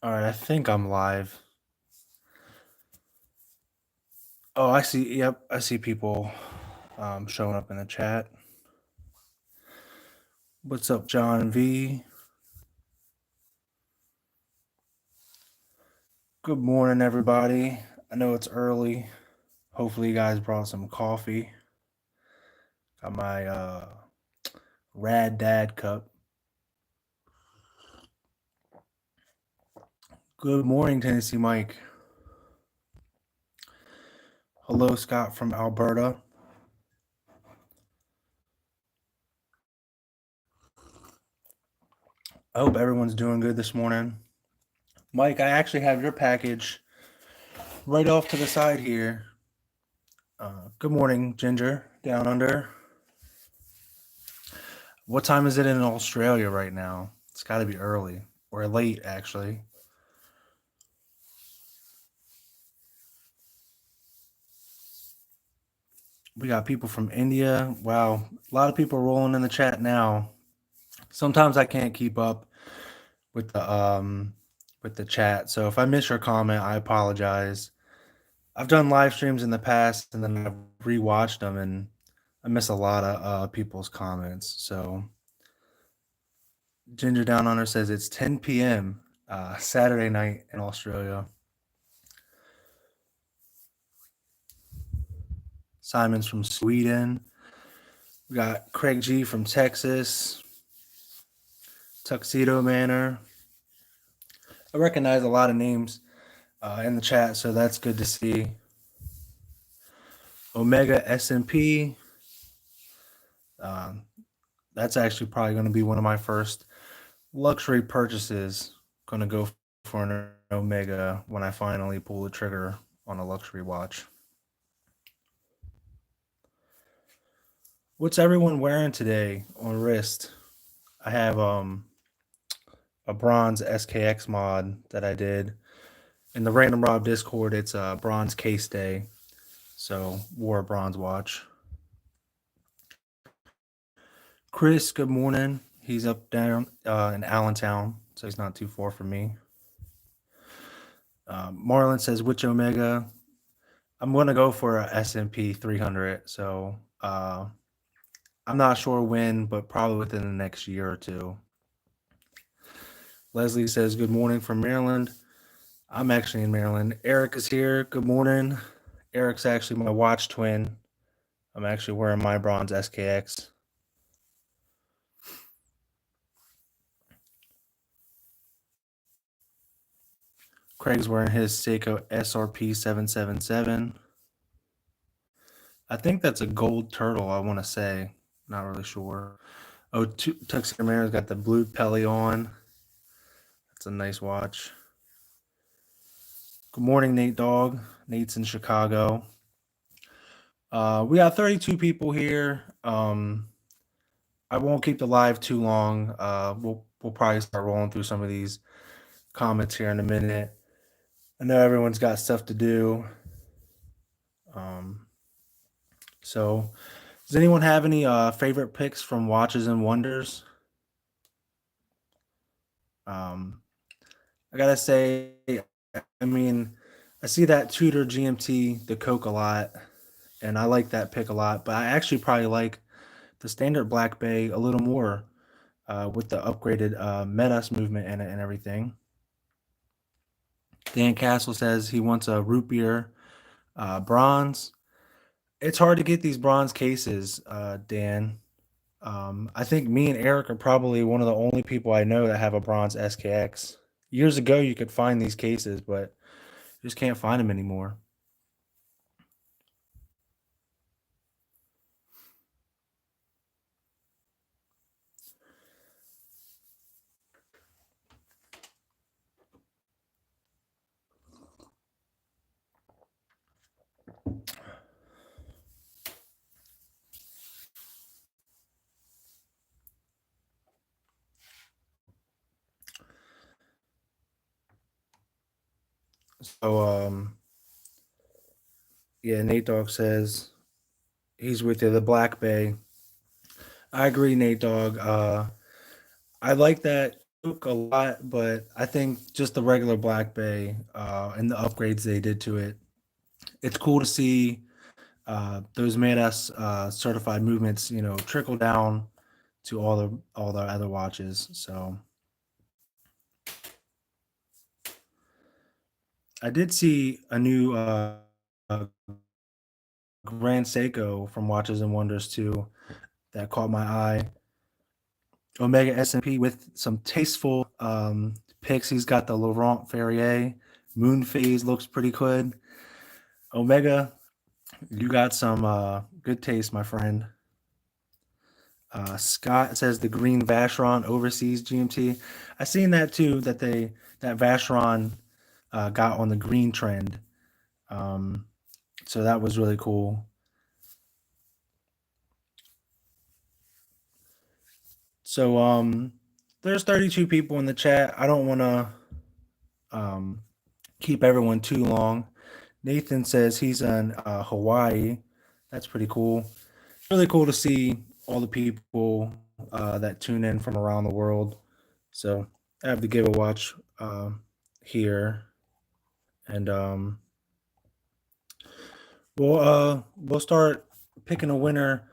All right, I think I'm live. Oh, I see. Yep, I see people showing up in the chat. What's up, John V? Good morning, everybody. I know it's early. Hopefully, you guys brought some coffee. Got my Rad Dad cup. Good morning, Tennessee Mike. Hello, Scott from Alberta. I hope everyone's doing good this morning. Mike, I actually have your package right off to the side here. Good morning, Ginger, down under. What time is it in Australia right now? It's got to be early or late, actually. We got people from India. Wow, a lot of people rolling in the chat now. Sometimes I can't keep up with the chat, so if I miss your comment, I apologize. I've done live streams in the past, and then I've rewatched them, and I miss a lot of people's comments. So Ginger Down Under says it's 10 p.m. Saturday night in Australia. Simon's from Sweden. We got Craig G from Texas. Tuxedo Manor. I recognize a lot of names in the chat, so that's good to see. Omega SMP. That's actually probably going to be one of my first luxury purchases. Going to go for an Omega when I finally pull the trigger on a luxury watch. What's everyone wearing today on wrist? I have a bronze SKX mod that I did. In the Random Rob Discord, it's a bronze case day. So wore a bronze watch. Chris, good morning. He's up down in Allentown, so he's not too far from me. Marlon says, which Omega? I'm going to go for a S&P 300. So I'm not sure when, but probably within the next year or two. Leslie says, good morning from Maryland. I'm actually in Maryland. Eric is here. Good morning. Eric's actually my watch twin. I'm actually wearing my bronze SKX. Craig's wearing his Seiko SRP 777. I think that's a gold turtle, I want to say. Not really sure. Oh, Tuxedo Marin's got the blue Pelly on. That's a nice watch. Good morning, Nate Dog. Nate's in Chicago. We got 32 people here. I won't keep the live too long. We'll probably start rolling through some of these comments here in a minute. I know everyone's got stuff to do. So does anyone have any favorite picks from Watches and Wonders? I gotta say, I mean, I see that Tudor GMT, the Coke a lot, and I like that pick a lot, but I actually probably like the standard Black Bay a little more with the upgraded Metas movement in it and everything. Dan Castle says he wants a root beer bronze. It's hard to get these bronze cases, Dan. I think me and Eric are probably one of the only people I know that have a bronze SKX. Years ago, you could find these cases, but you just can't find them anymore. So, yeah, Nate Dogg says he's with you, the Black Bay. I agree, Nate Dogg. I like that took a lot, but I think just the regular Black Bay and the upgrades they did to it, it's cool to see those made us certified movements, trickle down to all the other watches. So I did see a new Grand Seiko from Watches and Wonders too that caught my eye. Omega S&P with some tasteful picks. He's got the Laurent Ferrier moon phase, looks pretty good. Omega, you got some good taste, my friend. Scott says the green Vacheron overseas GMT. I seen that too. That Vacheron got on the green trend. Um, so that was really cool. So there's 32 people in the chat. I don't want to um, keep everyone too long. Nathan says he's in Hawaii. That's pretty cool. Really cool to see all the people that tune in from around the world. So I have the Give a Watch here, and we'll start picking a winner.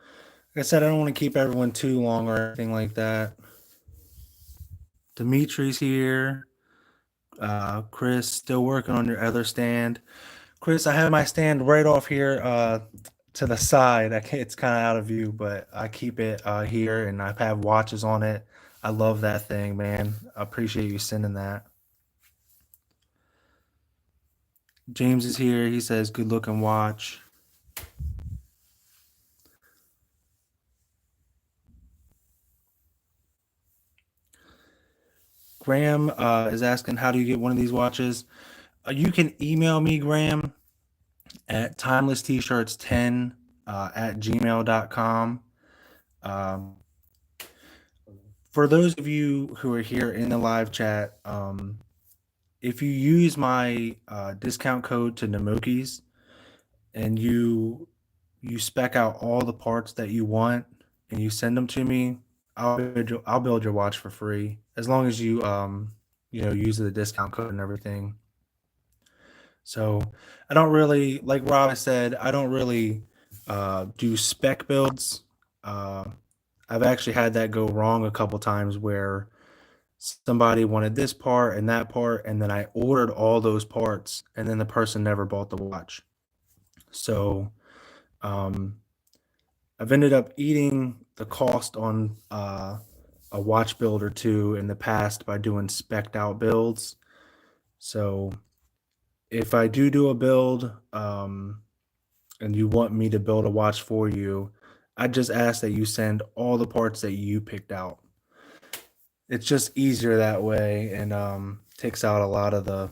Like I said, I don't want to keep everyone too long or anything like that. Dimitri's here. Chris, still working on your other stand. Chris, I have my stand right off here to the side. It's kind of out of view, but I keep it here and I have watches on it. I love that thing, man. I appreciate you sending that. James is here. He says, good looking watch. Graham is asking, how do you get one of these watches? You can email me, Graham, at timelesst-shirts10 at gmail.com. For those of you who are here in the live chat, if you use my discount code to Nemokis and you spec out all the parts that you want and you send them to me, I'll build your watch for free as long as you use the discount code and everything. So I don't really, like Rob said, I don't really do spec builds. I've actually had that go wrong a couple times where somebody wanted this part and that part, and then I ordered all those parts, and then the person never bought the watch. So um, I've ended up eating the cost on a watch build or two in the past by doing specked out builds. So if I do a build and you want me to build a watch for you, I just ask that you send all the parts that you picked out. It's just easier that way and takes out a lot of the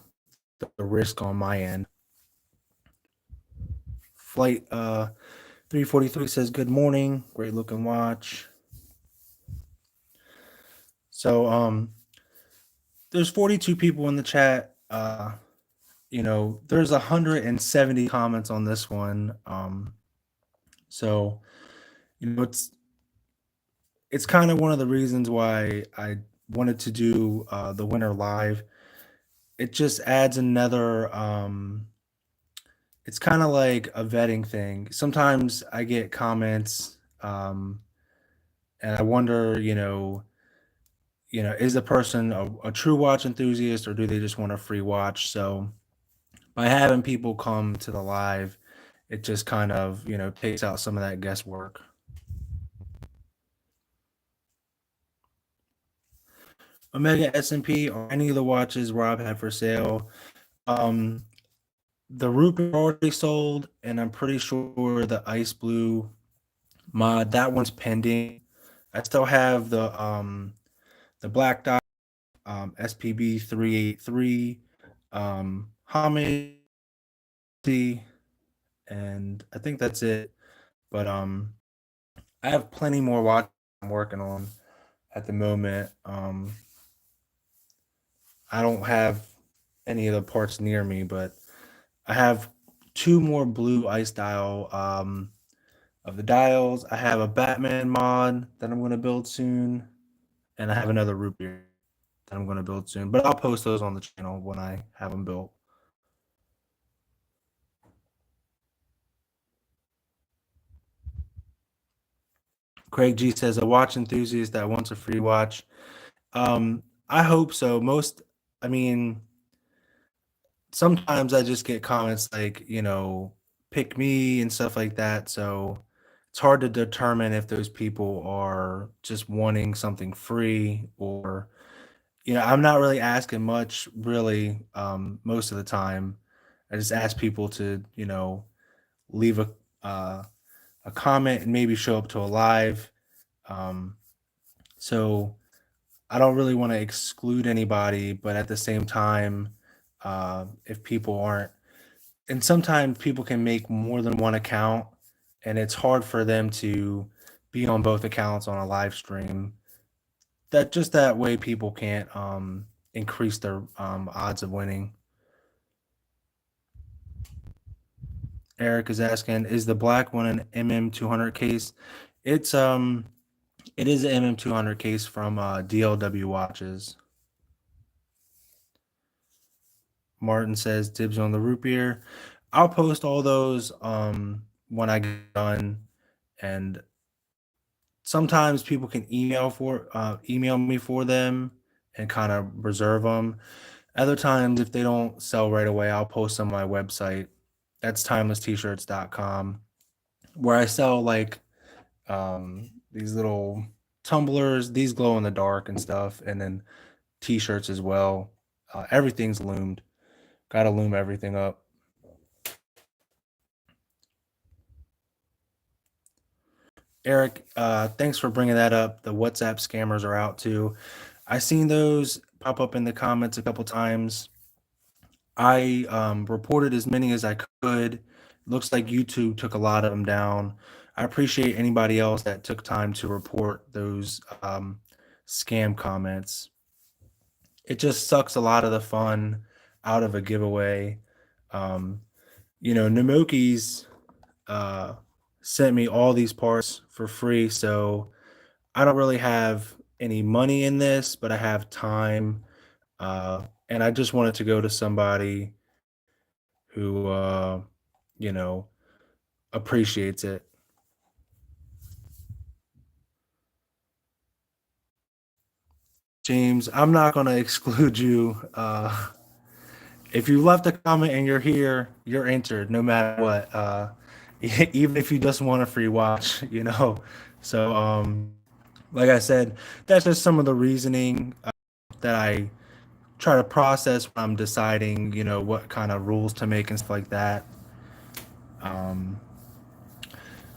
risk on my end. Flight 343 says, good morning. Great looking watch. So there's 42 people in the chat. There's 170 comments on this one. So it's kind of one of the reasons why I wanted to do the winter live. It just adds another it's kind of like a vetting thing. Sometimes I get comments and I wonder, is the person a true watch enthusiast or do they just want a free watch? So by having people come to the live, it just kind of, takes out some of that guesswork. Omega S&P or any of the watches Rob had for sale. The Rupert already sold, and I'm pretty sure the Ice Blue mod, that one's pending. I still have the Black Dot SPB 383 homage, and I think that's it. But I have plenty more watches I'm working on at the moment. I don't have any of the parts near me, but I have two more blue ice dial of the dials. I have a Batman mod that I'm going to build soon, and I have another root beer that I'm going to build soon, but I'll post those on the channel when I have them built. Craig G says a watch enthusiast that wants a free watch. I hope so. I mean, sometimes I just get comments like, pick me and stuff like that. So it's hard to determine if those people are just wanting something free or, I'm not really asking much, really, most of the time. I just ask people to, leave uh, a comment and maybe show up to a live. Um, so I don't really want to exclude anybody, but at the same time, if people aren't, and sometimes people can make more than one account, and it's hard for them to be on both accounts on a live stream. That way, people can't increase their odds of winning. Eric is asking, is the black one an MM200 case? It's it is an MM200 case from DLW watches. Martin says dibs on the root beer. I'll post all those when I get done, and sometimes people can email me for them and kind of reserve them. Other times, if they don't sell right away, I'll post on my website. That's timelesst-shirts.com, where I sell like these little tumblers, these glow in the dark and stuff, and then t-shirts as well. Everything's loomed. Gotta loom everything up. Eric, thanks for bringing that up. The WhatsApp scammers are out too. I seen those pop up in the comments a couple times. I reported as many as I could. Looks like YouTube took a lot of them down. I appreciate anybody else that took time to report those scam comments. It just sucks a lot of the fun out of a giveaway. Um, Namoki's uh, sent me all these parts for free, so I don't really have any money in this, but I have time, and I just wanted to go to somebody who, you know, appreciates it. James, I'm not going to exclude you. If you left a comment and you're here, you're entered no matter what. Even if you just want a free watch. So, like I said, that's just some of the reasoning that I try to process when I'm deciding, what kind of rules to make and stuff like that. Um,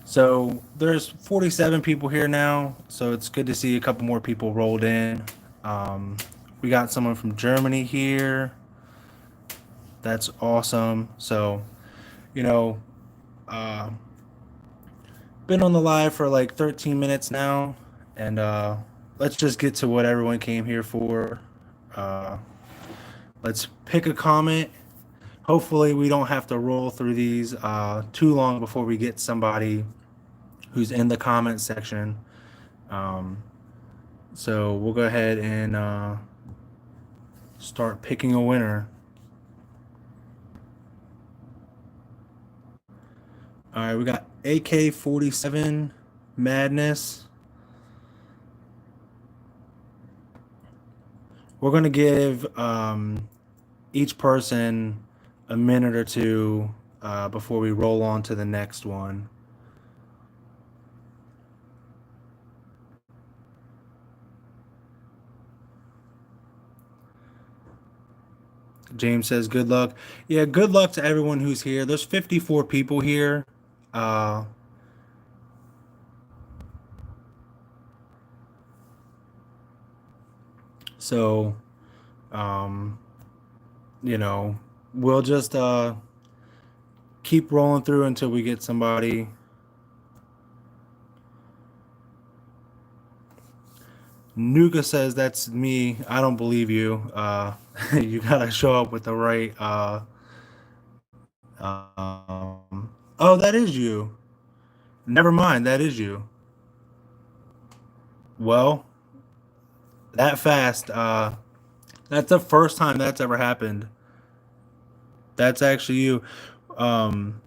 so there's 47 people here now, so it's good to see a couple more people rolled in. We got someone from Germany here. That's awesome. So, you know, uh, been on the live for like 13 minutes now, and let's just get to what everyone came here for. Uh, let's pick a comment. Hopefully, we don't have to roll through these too long before we get somebody who's in the comment section. Um, so we'll go ahead and start picking a winner. All right, we got AK-47 Madness. We're gonna give each person a minute or two before we roll on to the next one. James says, good luck. Yeah, good luck to everyone who's here. There's 54 people here. Uh, so, um, we'll just keep rolling through until we get somebody. Nuka says, that's me. I don't believe you. You gotta show up with the right. Oh, that is you. Never mind, that is you. Well, that fast. That's the first time that's ever happened. That's actually you. Um,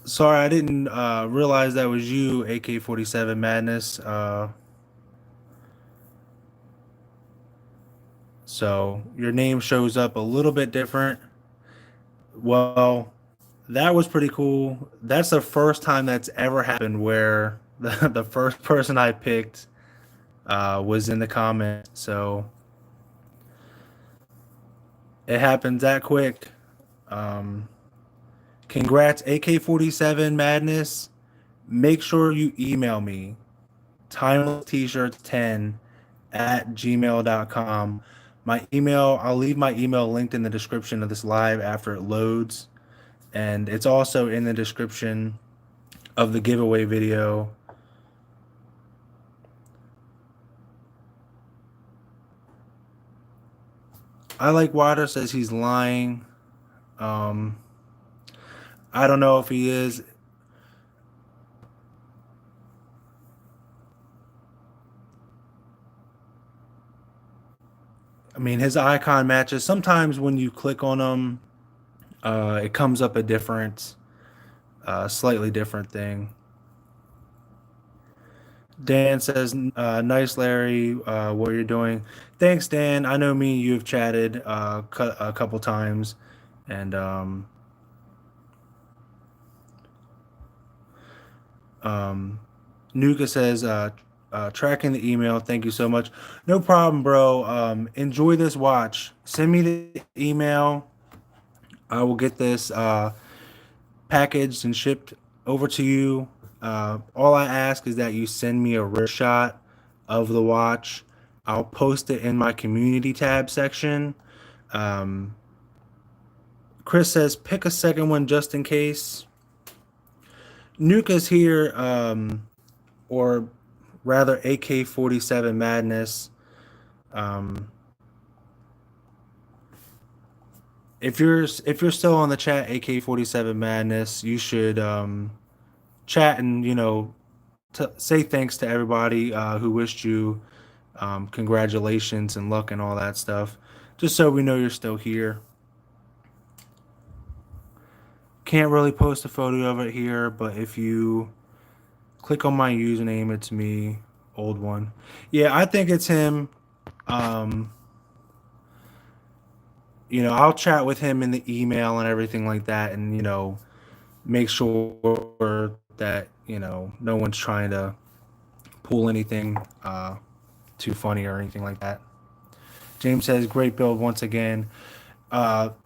Sorry, I didn't realize that was you, AK-47 Madness. So your name shows up a little bit different. Well, that was pretty cool. That's the first time that's ever happened where the first person I picked was in the comment. So it happens that quick. Um, Congrats, AK-47 Madness. Make sure you email me timeless t-shirts 10 at gmail.com. My email, I'll leave my email linked in the description of this live after it loads. And it's also in the description of the giveaway video. I like Water says he's lying. Um, I don't know if he is. I mean, his icon matches. Sometimes when you click on them, it comes up a different, slightly different thing. Dan says, "Nice, Larry. What you're doing? Thanks, Dan. I know me and you have chatted a couple times, and um, Nuka says, tracking the email. Thank you so much. No problem, bro. Enjoy this watch. Send me the email. I will get this packaged and shipped over to you. All I ask is that you send me a real shot of the watch. I'll post it in my community tab section. Um, Chris says, pick a second one just in case. Nuka's here, or rather AK-47 Madness. Um, if you're still on the chat, AK-47 Madness, you should chat and say thanks to everybody who wished you congratulations and luck and all that stuff, just so we know you're still here. Can't really post a photo of it here, but if you click on my username, it's me, old one. Yeah, I think it's him. Um, I'll chat with him in the email and everything like that, and make sure that no one's trying to pull anything too funny or anything like that. James says, great build once again.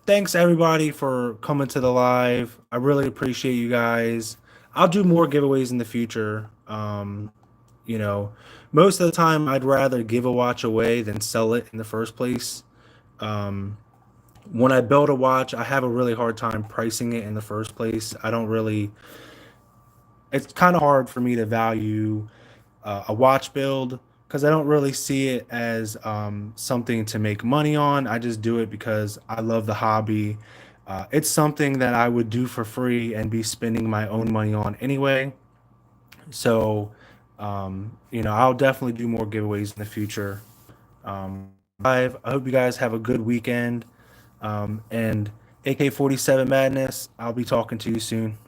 Thanks everybody for coming to the live. I really appreciate you guys. I'll do more giveaways in the future. You know, Most of the time I'd rather give a watch away than sell it in the first place. Um, when I build a watch, I have a really hard time pricing it in the first place. I don't really, it's kind of hard for me to value a watch build because I don't really see it as something to make money on. I just do it because I love the hobby. It's something that I would do for free and be spending my own money on anyway. So, I'll definitely do more giveaways in the future. I hope you guys have a good weekend. And AK-47 Madness, I'll be talking to you soon.